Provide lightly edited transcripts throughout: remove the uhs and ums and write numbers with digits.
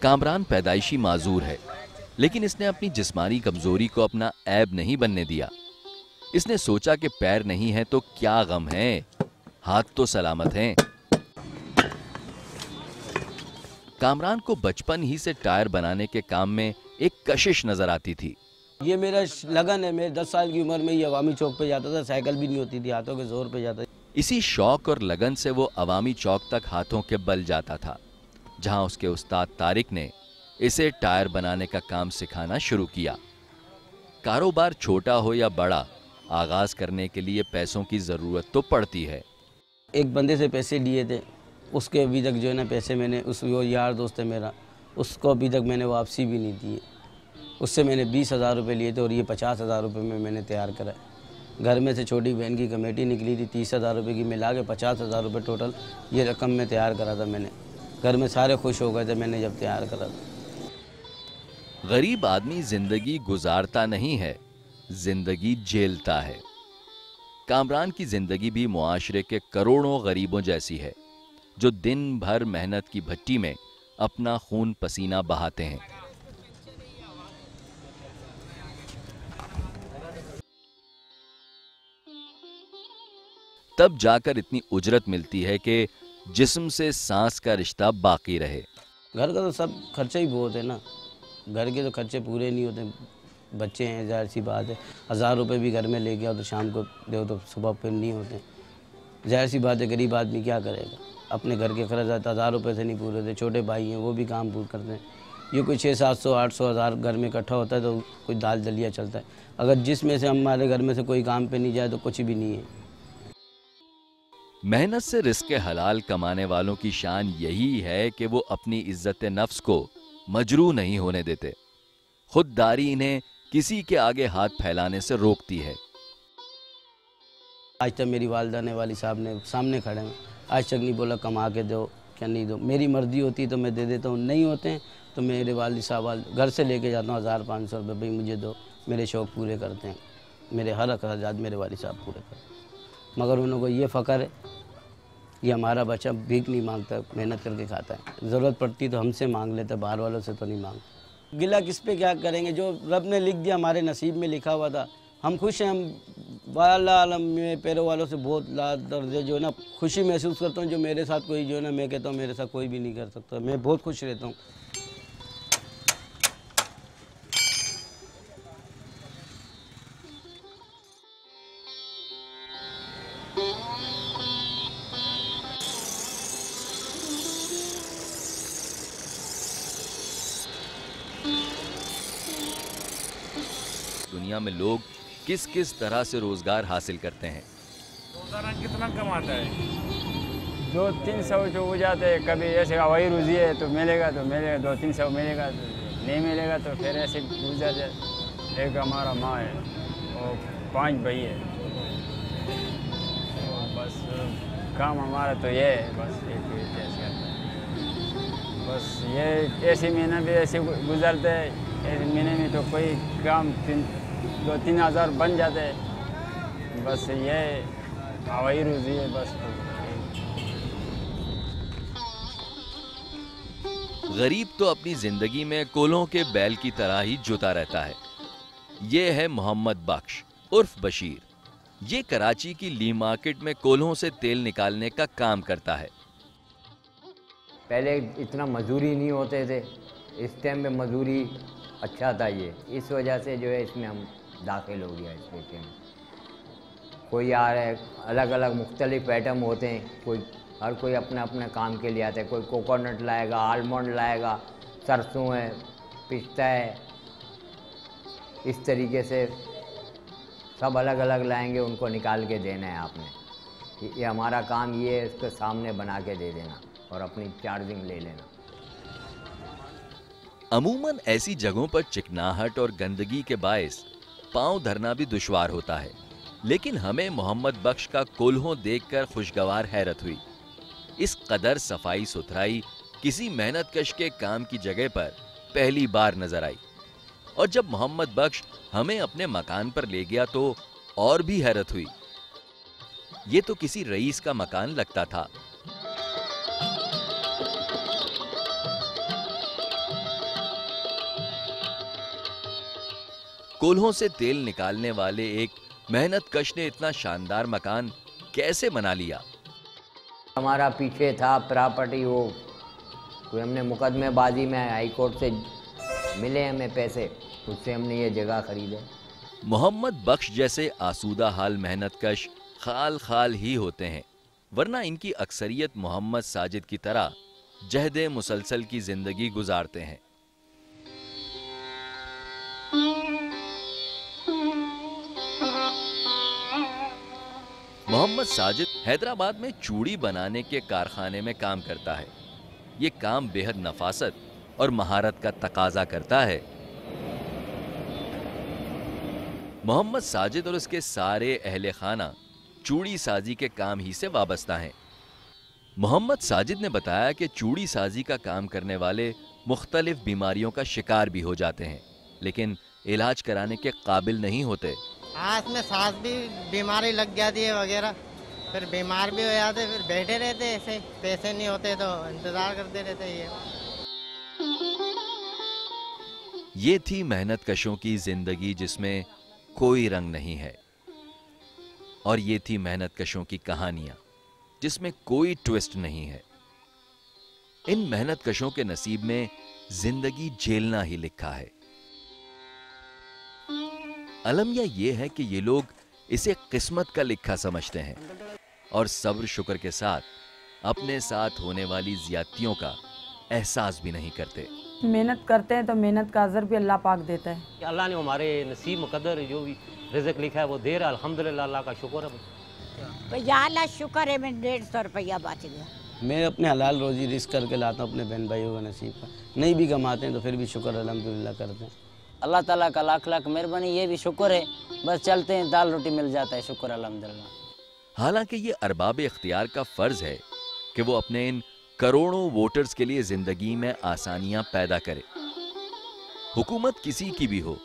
कामरान पैदाइशी माजूर है, लेकिन इसने अपनी जिस्मानी कमजोरी को अपना ऐब नहीं बनने दिया। इसने सोचा कि पैर नहीं है तो क्या गम है, हाथ तो सलामत हैं। कामरान को बचपन ही से टायर बनाने के काम में एक कशिश नजर आती थी। ये मेरा लगन है। मैं 10 साल की उम्र में ये अवामी चौक पे जाता था, साइकिल भी नहीं होती थी, हाथों के जोर पे जाता था। इसी शौक और लगन से वो अवामी चौक तक हाथों के बल जाता था, जहां उसके उस्ताद तारिक ने इसे टायर बनाने का काम सिखाना शुरू किया। कारोबार छोटा हो या बड़ा, आगाज करने के लिए पैसों की जरूरत तो पड़ती है। एक बंदे से पैसे लिए थे, उसके अभी तक जो है ना पैसे मैंने, वो यार दोस्त है मेरा, उसको अभी तक मैंने वापसी भी नहीं दिए। उससे मैंने 20,000 रुपये लिए थे और ये 50,000 रुपये में मैंने तैयार करा। घर में से छोटी बहन की कमेटी निकली थी 30,000 रुपये की, मिला के 50,000 रुपये टोटल ये रकम में तैयार करा था मैंने। घर में सारे खुश हो गए थे मैंने जब तैयार करा था। गरीब आदमी जिंदगी गुजारता नहीं है, जिंदगी झेलता है। कामरान की जिंदगी भी मुआशरे के करोड़ों गरीबों जैसी है, जो दिन भर मेहनत की भट्टी में अपना खून पसीना बहाते हैं। तब जाकर इतनी उजरत मिलती है कि जिस्म से सांस का रिश्ता बाकी रहे। घर का तो सब खर्चे ही बहुत है ना, घर के तो खर्चे पूरे नहीं होते। बच्चे हैं, जाहिर सी बात है। 1,000 रुपये भी घर में ले गया तो शाम को दो तो सुबह फिर नहीं होते। जाहिर सी बात है, गरीब आदमी क्या करेगा, अपने घर के खर्च 1,000 रुपये से नहीं पूरे होते। छोटे भाई हैं, वो भी काम पूरा करते हैं। ये कोई 600-700 800 हज़ार घर में इकट्ठा होता है तो कोई दाल दलिया चलता है। अगर जिसमें से हमारे घर में से कोई काम पे नहीं जाए तो कुछ भी नहीं है। मेहनत से रिज़्क़ हलाल कमाने वालों की शान यही है कि वो अपनी इज्जत नफ्स को मजरू नहीं होने देते। खुददारी इन्हें किसी के आगे हाथ फैलाने से रोकती है। आज तक मेरी वालिदा ने, वाली साहब ने सामने खड़े हैं, आज तक नहीं बोला कमा के दो क्या नहीं दो। मेरी मर्जी होती है तो मैं दे देता हूँ, नहीं होते हैं तो मेरे वालिद साहब घर से लेके जाता हूँ 1,000-500 रुपये, भाई मुझे दो, मेरे शौक़ पूरे करते हैं। मेरे हर अखराजात मेरे वालिद साहब पूरे करते हैं। मगर उनको ये फ़ख्र है, ये हमारा बच्चा भीख नहीं मांगता, मेहनत करके खाता है। ज़रूरत पड़ती तो हमसे मांग लेता, बाहर वालों से तो नहीं मांगता। गिला किस पे क्या करेंगे, जो रब ने लिख दिया हमारे नसीब में लिखा हुआ था। हम खुश हैं। हम वाला आलम में पैरों वालों से बहुत दर्जे जो है ना खुशी महसूस करता हूँ। जो मेरे साथ कोई जो है ना, मैं कहता हूँ मेरे साथ कोई भी नहीं कर सकता। मैं बहुत खुश रहता हूँ। दुनिया में लोग किस किस तरह से रोजगार हासिल करते हैं। रोजाना कितना कमाता है? 200-300 जो हो जाते हैं। कभी ऐसे हवाई रोजी है तो मिलेगा 200-300 मिलेगा, तो नहीं मिलेगा तो फिर ऐसे गुजर जाए। एक हमारा माँ है और 5 भाई है। तो बस काम हमारा तो ये है, बस एक ऐसे बस ये ऐसे महीना भी ऐसे गुजरते हैं। ऐसे महीने में तो कोई काम 2-3 हज़ार बन जाते हैं। बस ये हवाई रोजी है बस। गरीब तो अपनी जिंदगी में कोलों के बैल की तरह ही जुता रहता है। ये है मोहम्मद बख्श उर्फ बशीर। ये कराची की ली मार्केट में कोल्हों से तेल निकालने का काम करता है। पहले इतना मजदूरी नहीं होते थे, इस टाइम में मजदूरी अच्छा था। ये इस वजह से जो है इसमें हम दाखिल हो गया इस पेशे में। कोई आ रहा है, अलग अलग मुख्तलिफ आइटम होते हैं। हर कोई अपने अपने काम के लिए आता है। कोई कोकोनट लाएगा, आलमंड लाएगा, सरसों है, पिस्ता है। इस तरीके से सब अलग अलग लाएंगे, उनको निकाल के देना है आपने। ये हमारा काम ये है, इसके सामने बना के दे देना और अपनी चार्जिंग ले लेना। अमूमन ऐसी जगहों पर चिकनाहट और गंदगी के बायस पांव धरना भी दुश्वार होता है, लेकिन हमें मोहम्मद बख्श का कोल्हों देखकर खुशगवार हैरत हुई। इस कदर सफाई सुथराई किसी मेहनतकश के काम की जगह पर पहली बार नजर आई। और जब मोहम्मद बख्श हमें अपने मकान पर ले गया तो और भी हैरत हुई। ये तो किसी रईस का मकान लगता था। कोल्हों से तेल निकालने वाले एक मेहनतकश ने इतना शानदार मकान कैसे बना लिया? हमारा पीछे था प्रॉपर्टी, वो कोई हमने मुकदमेबाजी में हाई कोर्ट से मिले हमें पैसे, उससे हमने ये जगह खरीदे। मोहम्मद बख्श जैसे आसूदा हाल मेहनतकश खाल खाल ही होते हैं, वरना इनकी अक्सरियत मोहम्मद साजिद की तरह जहदे मुसलसल की जिंदगी गुजारते हैं। मोहम्मद साजिद हैदराबाद में चूड़ी बनाने के कारखाने में काम करता है। ये काम बेहद नफासत और महारत का तकाजा करता है। मोहम्मद साजिद और उसके सारे अहले खाना चूड़ी साजी के काम ही से वाबस्ता हैं। मोहम्मद साजिद ने बताया कि चूड़ी साजी का काम करने वाले मुख्तलिफ बीमारियों का शिकार भी हो जाते हैं, लेकिन इलाज कराने के काबिल नहीं होते। हाँ, इसमें सांस भी बीमारी लग जाती है वगैरह, फिर बीमार भी हो जाते, फिर बैठे रहते ऐसे, पैसे नहीं होते तो इंतजार करते रहते। ये थी मेहनतकशों की जिंदगी जिसमें कोई रंग नहीं है, और ये थी मेहनतकशों की कहानियां जिसमें कोई ट्विस्ट नहीं है। इन मेहनतकशों के नसीब में जिंदगी झेलना ही लिखा है। अलमिया ये है कि ये लोग इसे किस्मत का लिखा समझते हैं और सब्र शुक्र के साथ अपने साथ होने वाली ज्यादतियों का एहसास भी नहीं करते। मेहनत करते हैं तो मेहनत का अजर भी अल्लाह पाक देता है। अल्लाह ने हमारे नसीब मुकद्दर जो भी रिज़्क़ लिखा है वो दे रहा है, अल्हम्दुलिल्लाह, अल्लाह का शुक्र है। भैया अल्लाह शुक्र है, मैं 150 रुपया बच गया। मैं अपने हलाल रोजी रिस्क करके लाता हूँ अपने बहन भाइयों का नसीब का। नहीं भी कमाते हैं तो फिर भी शुक्र अल्हम्दुलिल्लाह करते हैं। अल्लाह ताला का लाख लाख मेहरबानी, ये भी शुक्र है, बस चलते हैं, दाल रोटी मिल जाता है, शुक्र अल्हम्दुलिल्लाह। हालांकि ये अरबाब इख्तियार का फर्ज है कि वो अपने इन करोड़ों वोटर्स के लिए जिंदगी में आसानियां पैदा करे। हुकूमत किसी की भी हो,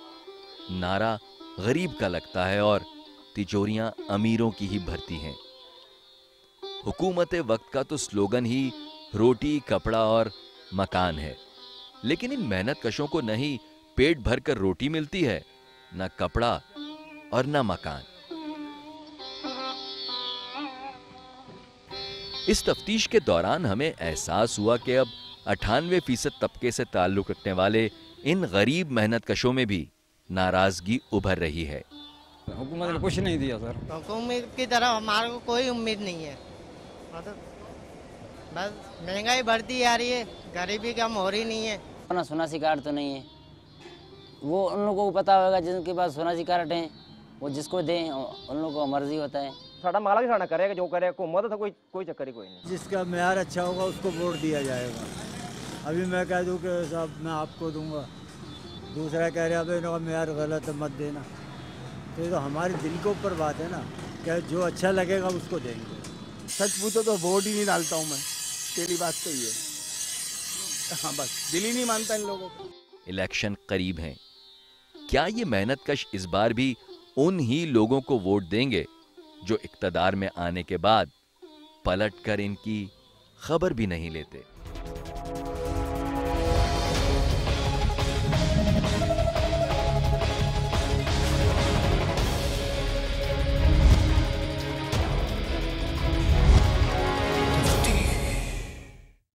नारा गरीब का लगता है और तिजोरियां अमीरों की ही भरती हैं। हुकूमत वक्त का तो स्लोगन ही रोटी, कपड़ा और मकान है, लेकिन इन मेहनतकशों को नहीं पेट भरकर रोटी मिलती है, न कपड़ा और न मकान। इस तफ्तीश के दौरान हमें एहसास हुआ कि अब 98% तबके से ताल्लुक रखने वाले इन गरीब मेहनतकशों में भी नाराजगी उभर रही है। हुकूमत ने कुछ नहीं दिया सर। हुकूमत की तरफ हमारे को कोई उम्मीद नहीं है, मतलब बस महंगाई बढ़ती जा रही है, गरीबी कम हो रही नहीं है। अपना सोनासी कार्ड तो नहीं है, वो उन लोगों को पता होगा जिनके पास सोनासी कार्ड हैं, वो जिसको दें, उन लोगों को मर्जी होता है। साडा मालिक साडा करेगा जो करे, हुकूमत तो कोई चक्कर ही कोई नहीं। जिसका मेयार अच्छा होगा उसको वोट दिया जाएगा। अभी मैं कह दूं कि साहब मैं आपको दूंगा, दूसरा कह रहा है भाई मेयार गलत है मत देना, तो ये तो हमारे दिल के ऊपर बात है ना, कि जो अच्छा लगेगा उसको देंगे। सच पूछो तो वोट ही नहीं डालता हूँ मैं, तेरी बात तो ये। हाँ बस दिल ही नहीं मानता इन लोगों को। इलेक्शन करीब हैं, क्या ये मेहनतकश इस बार भी उन ही लोगों को वोट देंगे जो इक्तदार में आने के बाद पलटकर इनकी खबर भी नहीं लेते?